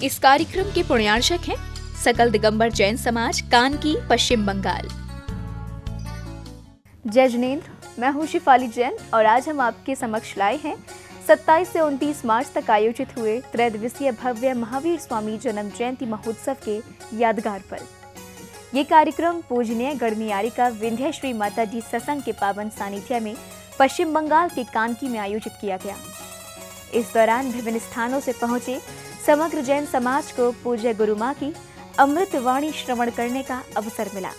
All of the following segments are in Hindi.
इस कार्यक्रम के पुण्यार्चक हैं सकल दिगंबर जैन समाज, कानकी, पश्चिम बंगाल। जय जिनेंद्र, मैं हूँ शिफाली जैन और आज हम आपके समक्ष लाए हैं 27 से 29 मार्च तक आयोजित हुए त्रैदिवसीय भव्य महावीर स्वामी जन्म जयंती महोत्सव के यादगार पल। ये कार्यक्रम पूजनीय गढ़नियारिका विंध्यश्री माताजी सत्संग के पावन सानिध्य में पश्चिम बंगाल के कानकी में आयोजित किया गया। इस दौरान विभिन्न स्थानों से पहुंचे समग्र जैन समाज को पूज्य गुरु मां की अमृत वाणी श्रवण करने का अवसर मिला।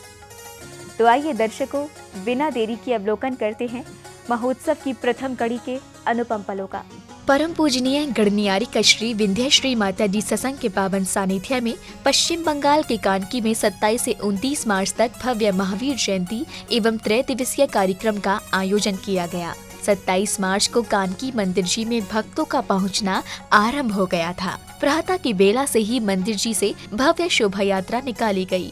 तो आइए दर्शकों, बिना देरी के अवलोकन करते हैं महोत्सव की प्रथम कड़ी के अनुपम पलों का। परम पूजनीय गढ़नियारिका श्री विंध्यश्री माताजी सत्संग के पावन सानिध्य में पश्चिम बंगाल के कानकी में 27 से 29 मार्च तक भव्य महावीर जयंती एवं त्रैदिवसीय कार्यक्रम का आयोजन किया गया। 27 मार्च को कानकी मंदिर जी में भक्तों का पहुंचना आरंभ हो गया था। प्रातः की बेला से ही मंदिर जी से भव्य शोभा यात्रा निकाली गई।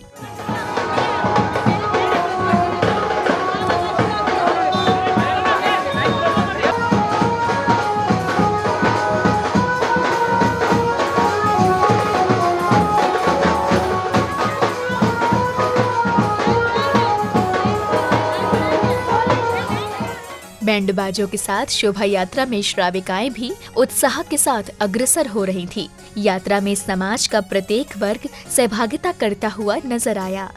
बैंड बाजों के साथ शोभा यात्रा में श्राविकाएं भी उत्साह के साथ अग्रसर हो रही थी। यात्रा में समाज का प्रत्येक वर्ग सहभागिता करता हुआ नजर आया।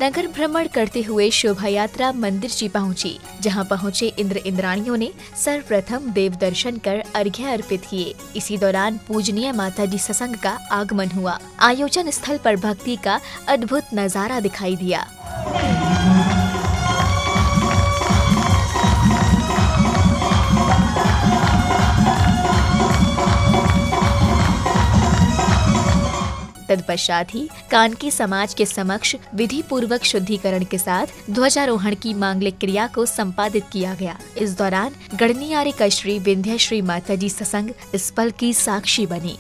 नगर भ्रमण करते हुए शोभा यात्रा मंदिर जी पहुंची, जहां पहुंचे इंद्र इंद्राणियों ने सर्वप्रथम देव दर्शन कर अर्घ्य अर्पित किए। इसी दौरान पूजनीय माताजी सत्संग का आगमन हुआ। आयोजन स्थल पर भक्ति का अद्भुत नजारा दिखाई दिया। तत्पश्चात ही कानकी समाज के समक्ष विधि पूर्वक शुद्धिकरण के साथ ध्वजारोहण की मांगलिक क्रिया को संपादित किया गया। इस दौरान गढ़नियारिका श्री विंध्यश्री माताजी सत्संग इस पल की साक्षी बनी।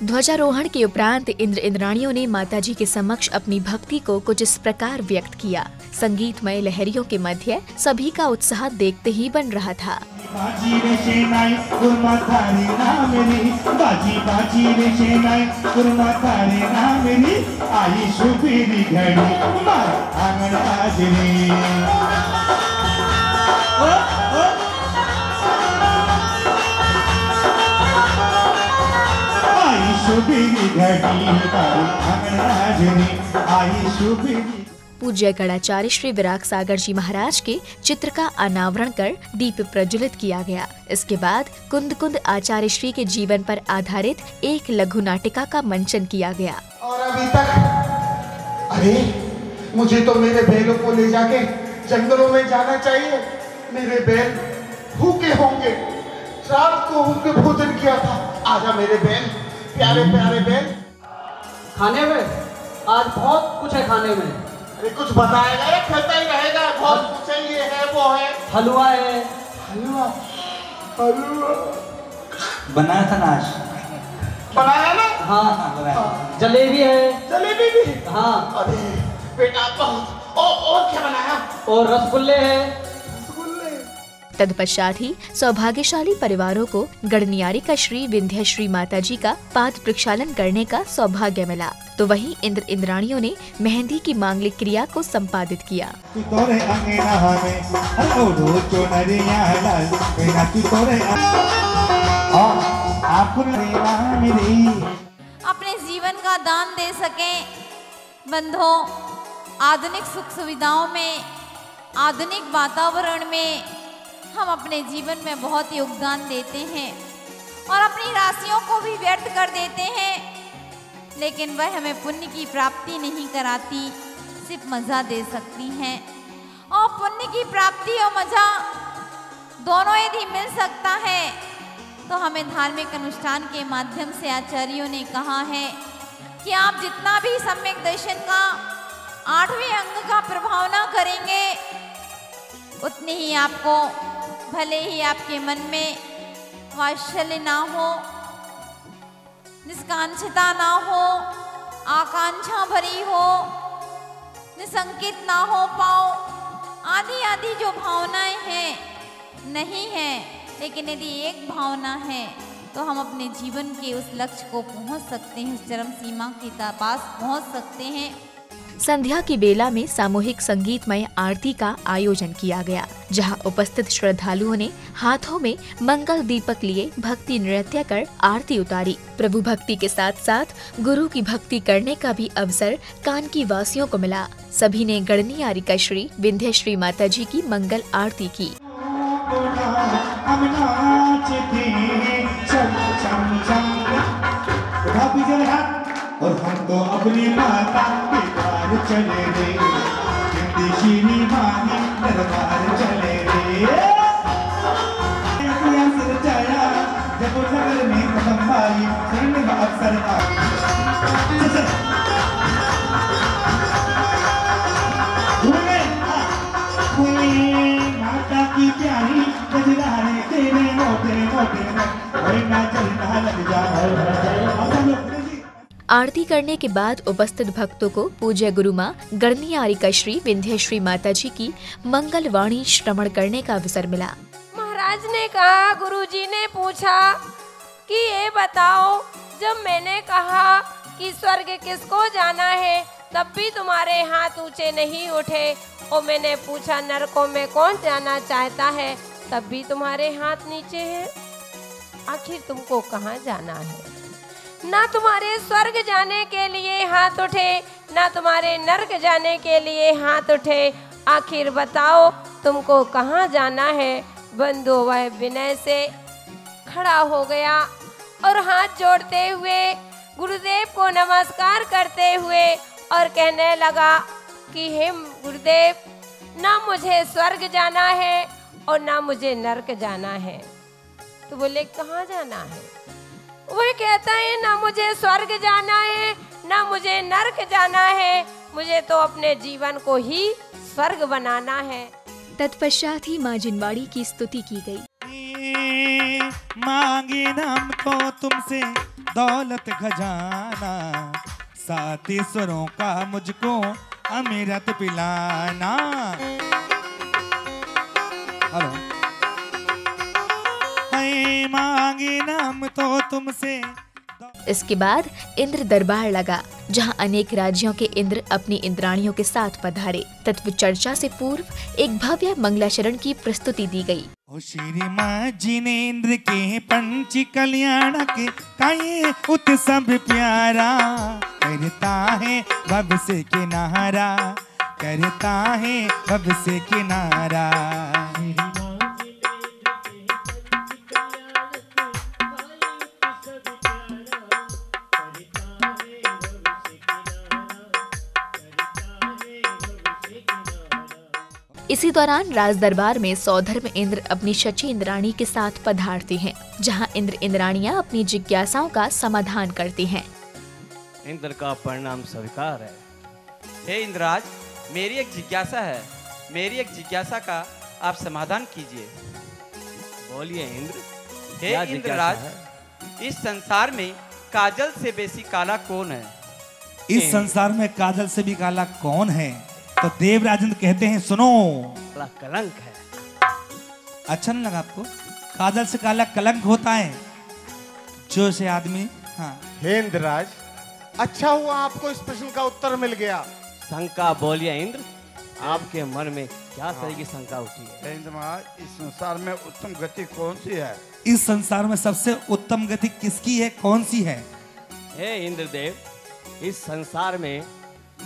ध्वजारोहण के उपरांत इंद्र इंद्राणियों ने माताजी के समक्ष अपनी भक्ति को कुछ इस प्रकार व्यक्त किया। संगीतमय लहरियों के मध्य सभी का उत्साह देखते ही बन रहा था। पूज्य गणाचार्य श्री विराग सागर जी महाराज के चित्र का अनावरण कर दीप प्रज्वलित किया गया। इसके बाद कुंद कुंद आचार्य श्री के जीवन पर आधारित एक लघु नाटिका का मंचन किया गया। और अभी तक अरे मुझे तो मेरे बैलों को ले जाके जंगलों में जाना चाहिए। मेरे बैल भूखे होंगे, रात को उनके भोजन किया था। आजा मेरे बैल, प्यारे प्यारे बैल। खाने में आज बहुत कुछ है खाने में। अरे कुछ बताएगा या खाता ही रहेगा? बहुत कुछ है, ये है वो है। हलवा है। हलवा हलवा बनाया था नाश। बनाया ना? हाँ बनाया। जलेबी है। जलेबी भी? हाँ। अरे बेटा बहुत। और क्या बनाया? और रसगुल्ले है। तत्पश्चात ही सौभाग्यशाली परिवारों को गढ़नियारिका श्री विंध्यश्री माताजी का पाद प्रक्षालन करने का सौभाग्य मिला। तो वहीं इंद्र इंद्राणियों ने मेहंदी की मांगलिक क्रिया को संपादित किया। अपने जीवन का दान दे सकें बंधुओं, आधुनिक सुख सुविधाओं में, आधुनिक वातावरण में हम अपने जीवन में बहुत योगदान देते हैं और अपनी राशियों को भी व्यर्थ कर देते हैं। लेकिन वह हमें पुण्य की प्राप्ति नहीं कराती, सिर्फ मज़ा दे सकती हैं। और पुण्य की प्राप्ति और मज़ा दोनों यदि मिल सकता है तो हमें धार्मिक अनुष्ठान के माध्यम से आचार्यों ने कहा है कि आप जितना भी सम्यक दर्शन का 8वें अंग का प्रभावना करेंगे, उतनी ही आपको, भले ही आपके मन में वात्सल्य ना हो, निष्कांक्षता ना हो, आकांक्षा भरी हो, निसंकित ना हो पाओ, आदि आदि जो भावनाएं हैं नहीं है, लेकिन यदि एक भावना है तो हम अपने जीवन के उस लक्ष्य को पहुंच सकते हैं, उस चरम सीमा के पास पहुंच सकते हैं। संध्या की बेला में सामूहिक संगीतमय आरती का आयोजन किया गया, जहां उपस्थित श्रद्धालुओं ने हाथों में मंगल दीपक लिए भक्ति नृत्य कर आरती उतारी। प्रभु भक्ति के साथ साथ गुरु की भक्ति करने का भी अवसर कानकी वासियों को मिला। सभी ने गढ़नियारिका श्री विंध्यश्री माता जी की मंगल आरती की। और हम तो अपनी माता के द्वार चले रे, विंध्यश्री मानी दरबार चले रे। सिर चढ़ा जब नगर में कदम आई, शरण का अवसर माता की प्यारी गजराने तेरे मोटे मोटे ना चलना लग जा। आरती करने के बाद उपस्थित भक्तों को पूज्य गुरु माँ गढ़नियारिका श्री विंध्यश्री माता जी की मंगल वाणी श्रवण करने का अवसर मिला। महाराज ने कहा, गुरुजी ने पूछा कि ये बताओ, जब मैंने कहा कि स्वर्ग किसको जाना है तब भी तुम्हारे हाथ ऊंचे नहीं उठे, और मैंने पूछा नरकों में कौन जाना चाहता है तब भी तुम्हारे हाथ नीचे हैं। आखिर तुमको कहाँ जाना है? ना तुम्हारे स्वर्ग जाने के लिए हाथ उठे, ना तुम्हारे नरक जाने के लिए हाथ उठे। आखिर बताओ तुमको कहाँ जाना है? बंधु वह विनय से खड़ा हो गया और हाथ जोड़ते हुए गुरुदेव को नमस्कार करते हुए और कहने लगा कि हे गुरुदेव, ना मुझे स्वर्ग जाना है और ना मुझे नरक जाना है। तो बोले कहाँ जाना है? वह कहता है ना मुझे स्वर्ग जाना है ना मुझे नरक जाना है, मुझे तो अपने जीवन को ही स्वर्ग बनाना है। तत्पश्चात ही माँ जिनवाड़ी की स्तुति की गई। मांगे नाम तो तुमसे दौलत खजाना, सात स्वरों का मुझको अमृत पिलाना। हेलो, मांगे नाम तो तुमसे। इसके बाद इंद्र दरबार लगा, जहां अनेक राज्यों के इंद्र अपनी इंद्राणियों के साथ पधारे। तत्व चर्चा से पूर्व एक भव्य मंगलाचरण की प्रस्तुति दी गई। ओ श्री माँ जिनेन्द्र के पंच कल्याण के काये उत्सव प्यारा, करता है भव से किनारा, करता है भव से किनारा। इसी दौरान राज दरबार में सौधर्म इंद्र अपनी शची इंद्राणी के साथ पधारते हैं, जहां इंद्र इंद्राणियां अपनी जिज्ञासाओं का समाधान करती हैं। इंद्र का परिणाम स्वीकार है। हे इंद्रराज, मेरी एक जिज्ञासा है, मेरी एक जिज्ञासा का आप समाधान कीजिए। बोलिए इंद्र। हे इंद्रराज, इस संसार में काजल से बेसी काला कौन है? इस संसार में काजल से भी काला कौन है? तो देवराजन कहते हैं, सुनो, कलंक है। अच्छा नहीं लगा आपको? काजल से काला कलंक होता है जो से आदमी। हाँ हे इंद्रराज, अच्छा हुआ आपको इस प्रश्न का उत्तर मिल गया। शंका बोलिए इंद्र, आपके मन में क्या तरह की शंका उठी है? इंद्र महाराज, इस संसार में उत्तम गति कौन सी है? इस संसार में सबसे उत्तम गति किसकी है, कौन सी है? हे इंद्रदेव, इस संसार में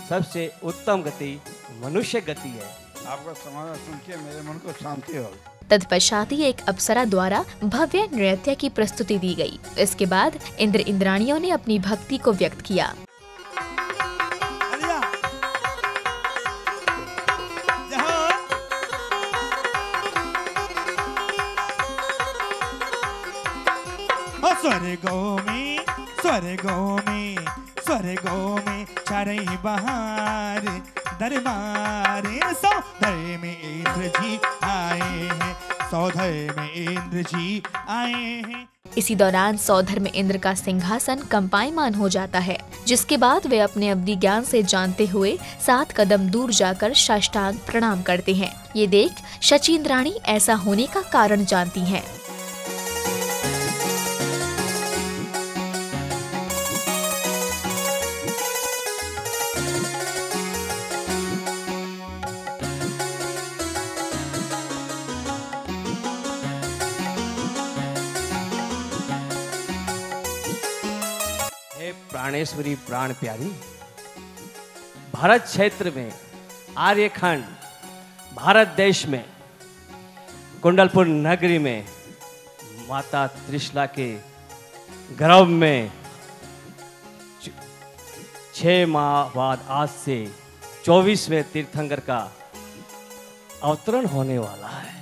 सबसे उत्तम गति मनुष्य गति है। आपका समाधान सुन के मेरे मन को शांति हो। तत्पश्चात ही एक अप्सरा द्वारा भव्य नृत्य की प्रस्तुति दी गई। इसके बाद इंद्र इंद्राणियों ने अपनी भक्ति को व्यक्त किया। स्वर्गों में चारे बहार दरबार सौधर में इंद्र जी आए हैं, सौधर में इंद्र जी आए हैं। इसी दौरान सौधर में इंद्र का सिंहासन कंपायमान हो जाता है, जिसके बाद वे अपने अवधि ज्ञान से जानते हुए 7 कदम दूर जाकर साष्टांग प्रणाम करते हैं। ये देख शची इंद्राणी ऐसा होने का कारण जानती हैं। प्राणेश्वरी प्राण प्यारी, भारत क्षेत्र में, आर्यखंड भारत देश में, कुंडलपुर नगरी में माता त्रिशला के गर्भ में 6 माह बाद आज से 24वें तीर्थंकर का अवतरण होने वाला है।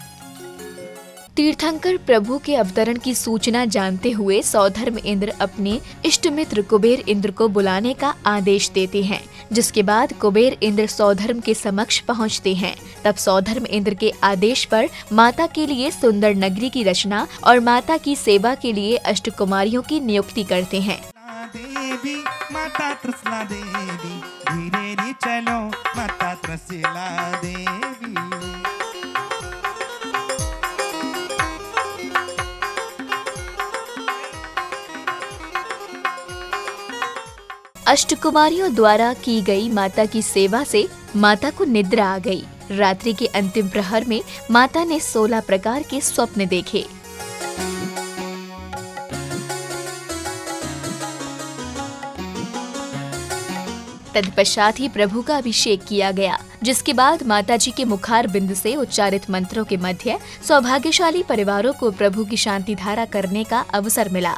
तीर्थंकर प्रभु के अवतरण की सूचना जानते हुए सौधर्म इंद्र अपने इष्ट मित्र कुबेर इंद्र को बुलाने का आदेश देते हैं, जिसके बाद कुबेर इंद्र सौधर्म के समक्ष पहुंचते हैं। तब सौधर्म इंद्र के आदेश पर माता के लिए सुंदर नगरी की रचना और माता की सेवा के लिए अष्टकुमारियों की नियुक्ति करते हैं। देवी माता त्रिशला देवी, धीरे चलो माता त्रिशला देवी। अष्टकुमारियों द्वारा की गई माता की सेवा से माता को निद्रा आ गई। रात्रि के अंतिम प्रहर में माता ने 16 प्रकार के स्वप्न देखे। तत्पश्चात ही प्रभु का अभिषेक किया गया, जिसके बाद माताजी के मुखार बिंद से उच्चारित मंत्रों के मध्य सौभाग्यशाली परिवारों को प्रभु की शांति धारा करने का अवसर मिला।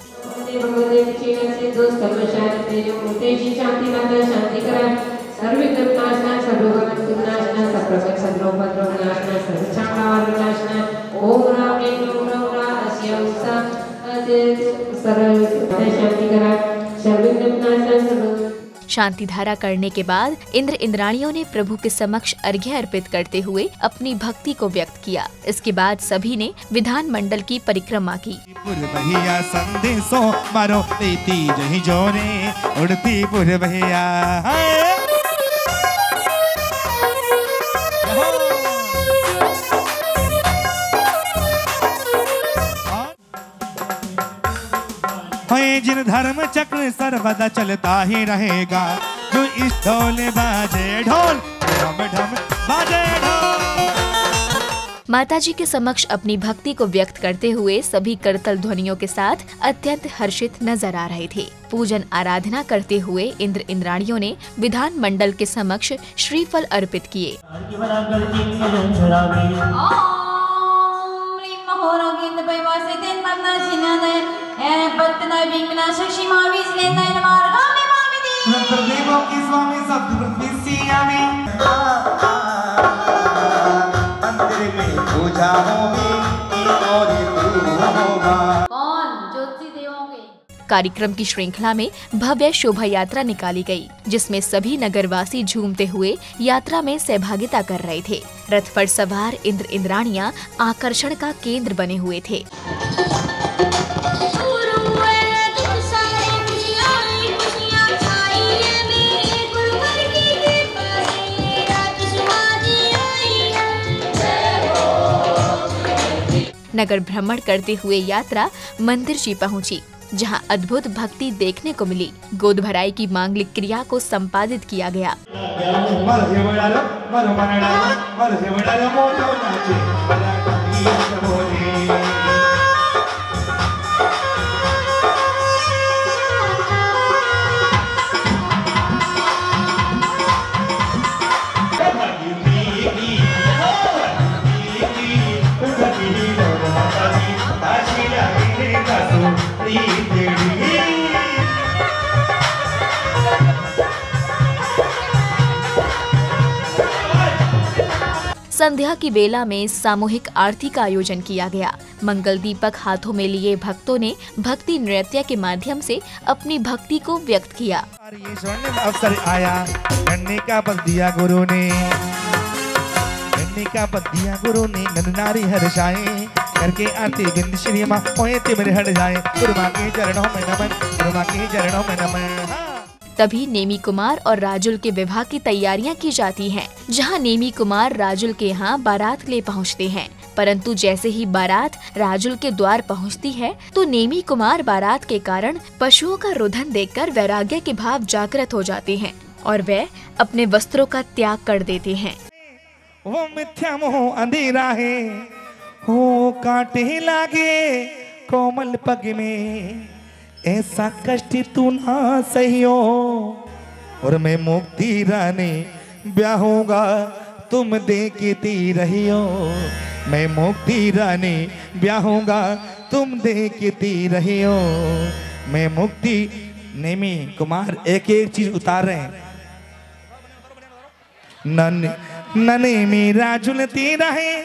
शांति धारा करने के बाद इंद्र इंद्राणियों ने प्रभु के समक्ष अर्घ्य अर्पित करते हुए अपनी भक्ति को व्यक्त किया। इसके बाद सभी ने विधान मंडल की परिक्रमा की। संदेशो मारो लेती जही जोरे उड़ती पुर भैया। जिन धर्म चक्र सर्वदा चलता ही रहेगा, जो इस ढोल बाजे ढोल ढम ढम बाजे ढोल। माताजी के समक्ष अपनी भक्ति को व्यक्त करते हुए सभी करतल ध्वनियों के साथ अत्यंत हर्षित नजर आ रहे थे। पूजन आराधना करते हुए इंद्र इंद्राणियों ने विधान मंडल के समक्ष श्रीफल अर्पित किए। कार्यक्रम की श्रृंखला में भव्य शोभा यात्रा निकाली गई, जिसमें सभी नगरवासी झूमते हुए यात्रा में सहभागिता कर रहे थे। रथ पर सवार इंद्र इंद्राणियां आकर्षण का केंद्र बने हुए थे। नगर भ्रमण करते हुए यात्रा मंदिर जी पहुंची, जहां अद्भुत भक्ति देखने को मिली। गोद भराई की मांगलिक क्रिया को संपादित किया गया। संध्या की बेला में सामूहिक आरती का आयोजन किया गया। मंगल दीपक हाथों में लिए भक्तों ने भक्ति नृत्य के माध्यम से अपनी भक्ति को व्यक्त किया। ये स्वर्णिम अवसर आया, गन्ने का पद दिया गुरु ने, गन्ने का पद दिया गुरु ने, नर नारी हर्षाए, करके आरती बिंद श्री माँ मोहे तिमिर हट जाए, गुरु माँ के चरणों में नमन, गुरु माँ के चरणों में नमन। तभी नेमी कुमार और राजुल के विवाह की तैयारियां की जाती हैं, जहां नेमी कुमार राजुल के यहाँ बारात ले पहुँचते हैं। परंतु जैसे ही बारात राजुल के द्वार पहुँचती है तो नेमी कुमार बारात के कारण पशुओं का रुदन देखकर वैराग्य के भाव जागृत हो जाते हैं और वे अपने वस्त्रों का त्याग कर देते हैं। वो मिथ्या मोह अंधेरा है, हो कांटे लागे कोमल पग में, ऐसा कष्ट तू ना सहियो, और मैं मुक्ति रानी ब्याहूंगा तुम देखती रहियो, मैं मुक्ति रानी ब्याहूंगा तुम देखती रहियो, मैं मुक्ति। नेमी कुमार एक एक चीज उतार रहे हैं। नने मेरा जुल तेरा है,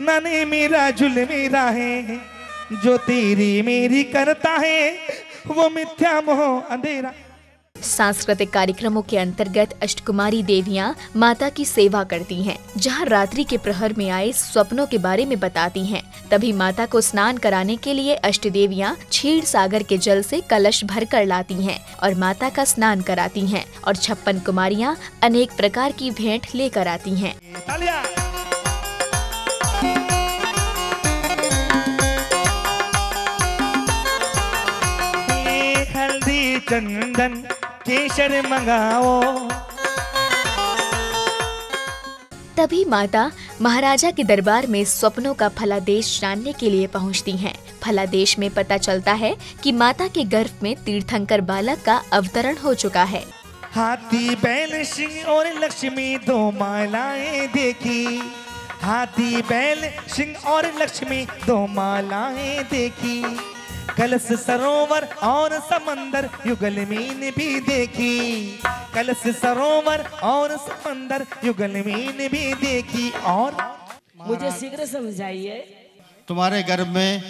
नने मेरा जुल मेरा है, जो तेरी मेरी करता है वो मिथ्या मोह अंधेरा। सांस्कृतिक कार्यक्रमों के अंतर्गत अष्टकुमारी देवियां माता की सेवा करती हैं, जहां रात्रि के प्रहर में आए स्वप्नों के बारे में बताती हैं। तभी माता को स्नान कराने के लिए अष्ट देवियां क्षीर सागर के जल से कलश भर कर लाती हैं और माता का स्नान कराती हैं, और 56 कुमारियां अनेक प्रकार की भेंट लेकर आती हैं। हल्दी चंदन केसर मंगाओ। तभी माता महाराजा के दरबार में स्वप्नों का फलादेश जानने के लिए पहुंचती हैं। फलादेश में पता चलता है कि माता के गर्भ में तीर्थंकर बालक का अवतरण हो चुका है। हाथी बैल सिंह और लक्ष्मी दो मालाएं देखी, हाथी बैल सिंह और लक्ष्मी दो मालाएं देखी, कलश सरोवर और समंदर युगल मीन भी देखी, कलश सरोवर और समंदर युगल मीन भी देखी। और मुझे शीघ्र समझाइए। तुम्हारे गर्भ में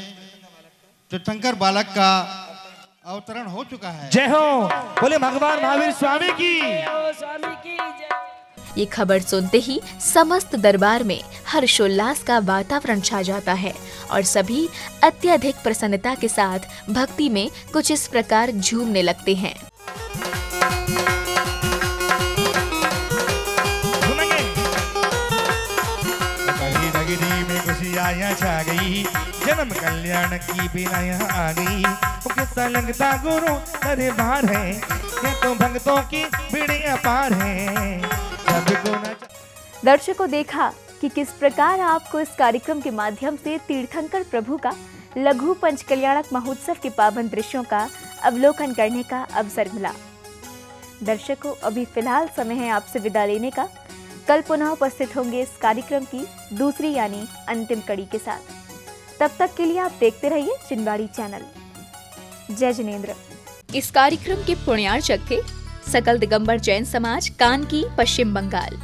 तीर्थंकर बालक का अवतरण हो चुका है। जय हो, बोले भगवान महावीर स्वामी की। स्वामी की जय। ये खबर सुनते ही समस्त दरबार में हर्षोल्लास का वातावरण छा जाता है और सभी अत्यधिक प्रसन्नता के साथ भक्ति में कुछ इस प्रकार झूमने लगते हैं। में खुशियाँ छा गई, जन्म कल्याण की बिना यहाँ आ गई, कैसा लगता गुरु दरबार है, ये तो भक्तों की बड़ी अपार है। दर्शकों, देखा कि किस प्रकार आपको इस कार्यक्रम के माध्यम से तीर्थंकर प्रभु का लघु पंचकल्याणक महोत्सव के पावन दृश्यों का अवलोकन करने का अवसर मिला। दर्शकों, अभी फिलहाल समय है आपसे विदा लेने का। कल पुनः उपस्थित होंगे इस कार्यक्रम की दूसरी यानी अंतिम कड़ी के साथ। तब तक के लिए आप देखते रहिए चिनबाड़ी चैनल। जय जिनेंद्र। इस कार्यक्रम के पुण्यार्चक थे सकल दिगंबर जैन समाज, कानकी, पश्चिम बंगाल।